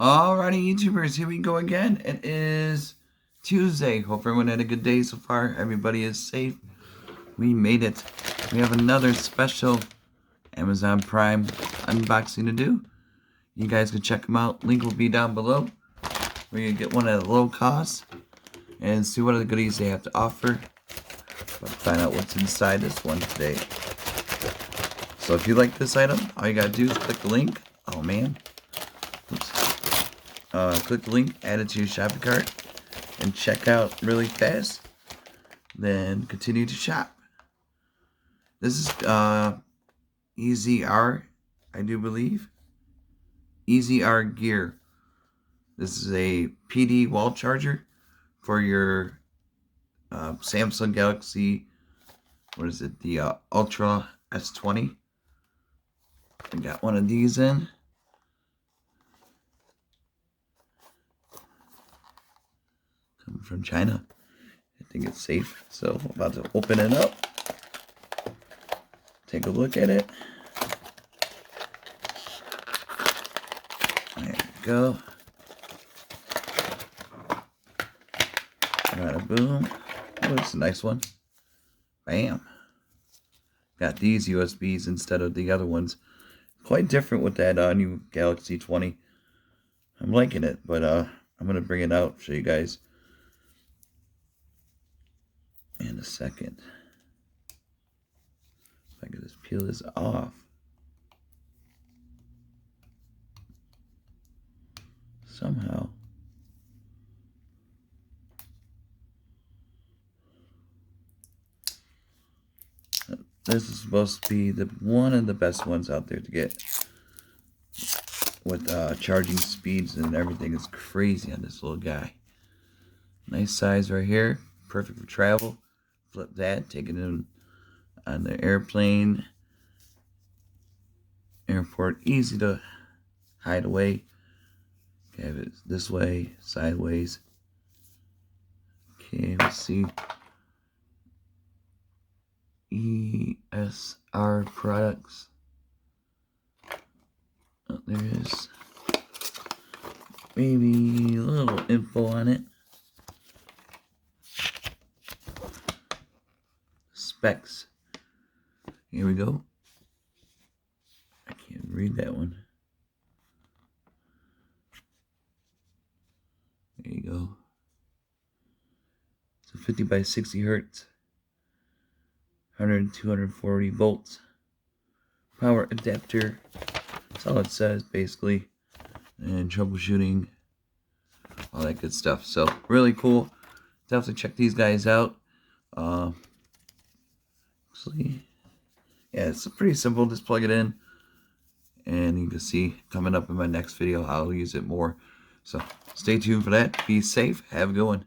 Alrighty, YouTubers, here we go again. It is Tuesday. Hope everyone had a good day so far. Everybody is safe. We made it. We have another special Amazon Prime unboxing to do. You guys can check them out. Link will be down below. We're going to get one at a low cost and see what other goodies they have to offer. But find out what's inside this one today. So if you like this item, all you got to do is click the link. Oh man. Oops. Click the link, add it to your shopping cart, and check out really fast. Then continue to shop. This is EZR, I do believe. EZR gear. This is a PD wall charger for your Samsung Galaxy. What is it? The Ultra S20. I got one of these in. Coming from China. I think it's safe. So I'm about to open it up. Take a look at it. There we go. Bada boom. Oh, it's a nice one. Bam. Got these USBs instead of the other ones. Quite different with that new Galaxy 20. I'm liking it, but I'm going to bring it out, show you guys in a second. If I could just peel this off. Somehow. This is supposed to be one of the best ones out there to get. With charging speeds and everything. It's crazy on this little guy. Nice size right here. Perfect for travel. Flip that. Take it in on the airplane. Airport. Easy to hide away. Have it this way. Sideways. Okay, let's see. ESR products. Oh, there is maybe a little info on it. Specs. Here we go. I can't read that one. There you go. It's a 50 by 60 hertz. 100 240 volts. Power adapter. That's all it says basically. And troubleshooting. All that good stuff. So really cool. Definitely check these guys out. Actually, yeah, it's pretty simple. Just plug it in. And you can see coming up in my next video how I'll use it more. So stay tuned for that. Be safe. Have a good one.